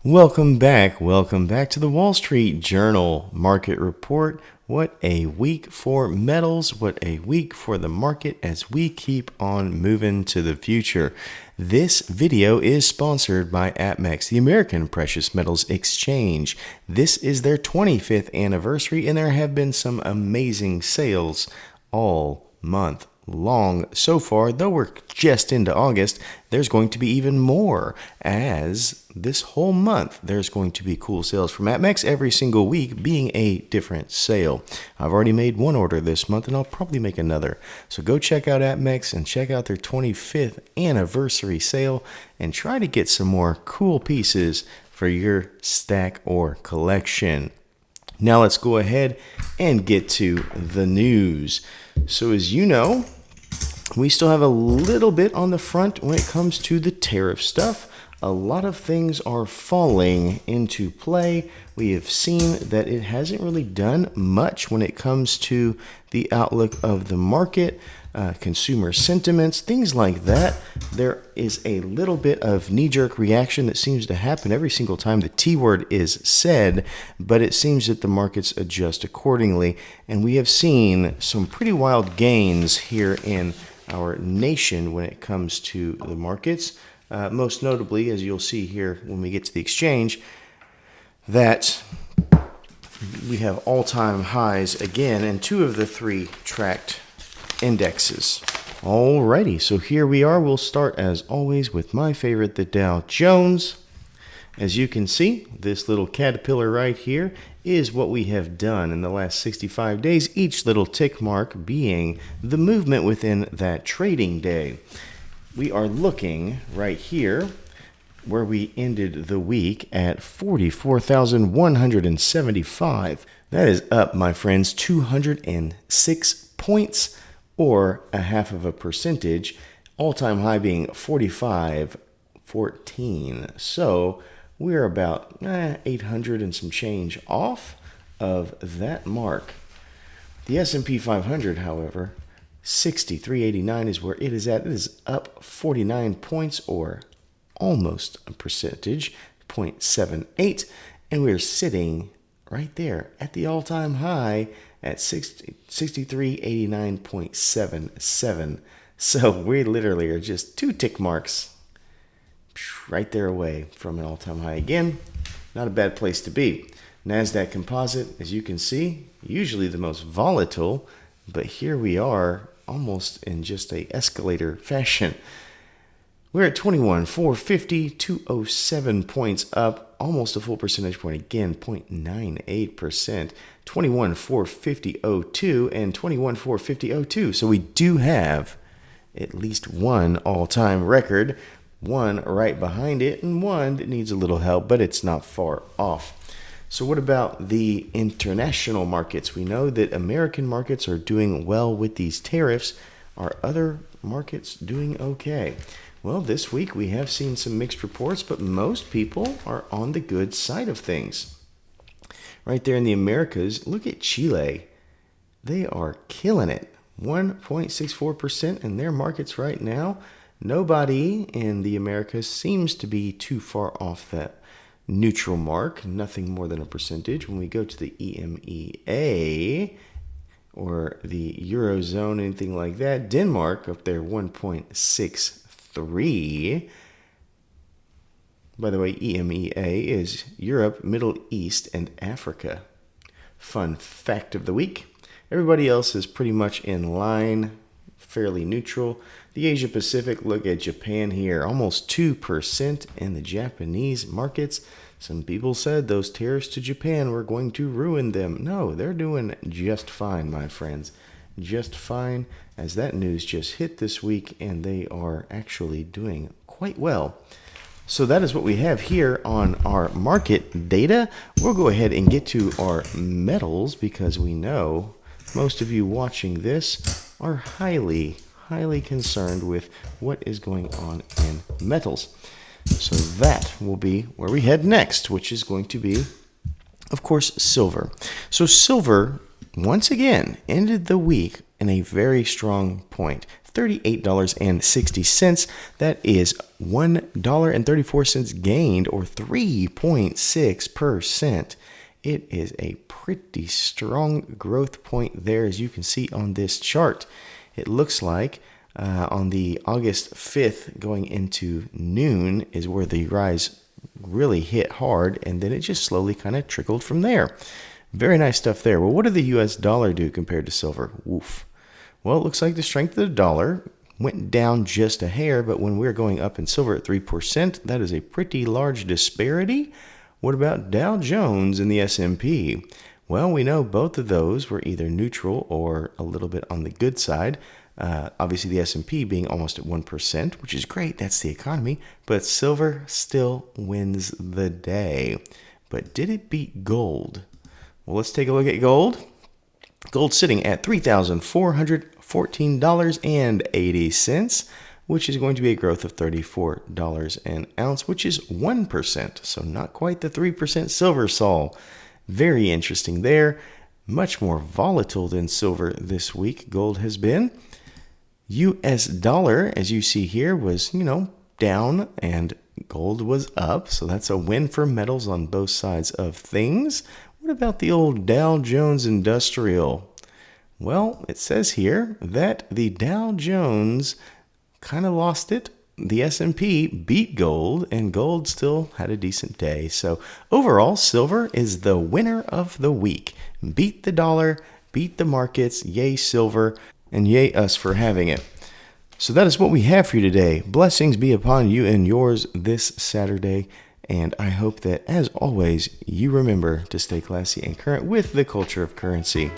Welcome back to the Wall Street Journal Market Report. What a week for metals, what a week for the market as we keep on moving to the future. This video is sponsored by APMEX, the American Precious Metals Exchange. This is their 25th anniversary and there have been some amazing sales all month long so far. Though we're just into August, there's going to be even more, as this whole month there's going to be cool sales from APMEX, every single week being a different sale. I've already made one order this month and I'll probably make another, so go check out APMEX and check out their 25th anniversary sale and try to get some more cool pieces for your stack or collection. Now let's go ahead and get to the news. So as you know, we still have a little bit on the front when it comes to the tariff stuff. A lot of things are falling into play. We have seen that it hasn't really done much when it comes to the outlook of the market, consumer sentiments, things like that. There is a little bit of knee-jerk reaction that seems to happen every single time the T word is said, but it seems that the markets adjust accordingly. And we have seen some pretty wild gains here in our nation when it comes to the markets. Most notably, as you'll see here when we get to the exchange, that we have all-time highs again in two of the three tracked indexes. Alrighty, so here we are. We'll start as always with my favorite, the Dow Jones. As you can see, this little caterpillar right here is what we have done in the last 65 days, each little tick mark being the movement within that trading day. We are looking right here where we ended the week at 44,175. That is up, my friends, 206 points or a half of a percentage, all-time high being 45.14. So we're about 800 and some change off of that mark. The S&P 500, however, 63.89 is where it is at. It is up 49 points or almost a percentage, 0.78, and we're sitting right there at the all-time high at 6389.77. So we literally are just two tick marks right there away from an all-time high again. Not a bad place to be. NASDAQ Composite, as you can see, usually the most volatile, but here we are almost in just a escalator fashion. We're at 21,450, 207 points up, almost a full percentage point again, 0.98%, 21,450.02 and 21,450.02. So we do have at least one all-time record, one right behind it, and one that needs a little help, but it's not far off. So what about the international markets? We know that American markets are doing well with these tariffs. Are other markets doing okay? Well, this week we have seen some mixed reports, but most people are on the good side of things. Right there in the Americas, look at Chile. They are killing it. 1.64% in their markets right now. Nobody in the Americas seems to be too far off that neutral mark, nothing more than a percentage. When we go to the EMEA or the Eurozone, anything like that, Denmark up there 1.63. By the way, EMEA is Europe, Middle East, and Africa. Fun fact of the week. Everybody else is pretty much in line, fairly neutral. The Asia Pacific, look at Japan here, almost 2% in the Japanese markets. Some people said those tariffs to Japan were going to ruin them. No, they're doing just fine, my friends. Just fine, as that news just hit this week, and they are actually doing quite well. So that is what we have here on our market data. We'll go ahead and get to our metals because we know most of you watching this are highly concerned with what is going on in metals. So that will be where we head next, which is going to be, of course, silver. So silver, once again, ended the week and a very strong point. $38.60. That is $1.34 gained, or 3.6%. It is a pretty strong growth point there, as you can see on this chart. It looks like on the August 5th going into noon is where the rise really hit hard, and then it just slowly kind of trickled from there. Very nice stuff there. Well, what did the US dollar do compared to silver? Woof. Well, it looks like the strength of the dollar went down just a hair, but when we're going up in silver at 3%, that is a pretty large disparity. What about Dow Jones and the S&P? Well, we know both of those were either neutral or a little bit on the good side. Obviously, the S&P being almost at 1%, which is great. That's the economy. But silver still wins the day. But did it beat gold? Well, let's take a look at gold. Gold sitting at $3,414.80, which is going to be a growth of $34 an ounce, which is 1%. So not quite the 3% silver saw. Very interesting there. Much more volatile than silver this week, gold has been. US dollar, as you see here, was, down, and gold was up. So that's a win for metals on both sides of things. What about the old Dow Jones Industrial? Well, it says here that the Dow Jones kind of lost it. The S&P beat gold, and gold still had a decent day. So overall, silver is the winner of the week. Beat the dollar, beat the markets, yay silver, and yay us for having it. So that is what we have for you today. Blessings be upon you and yours this Saturday. And I hope that, as always, you remember to stay classy and current with the culture of currency.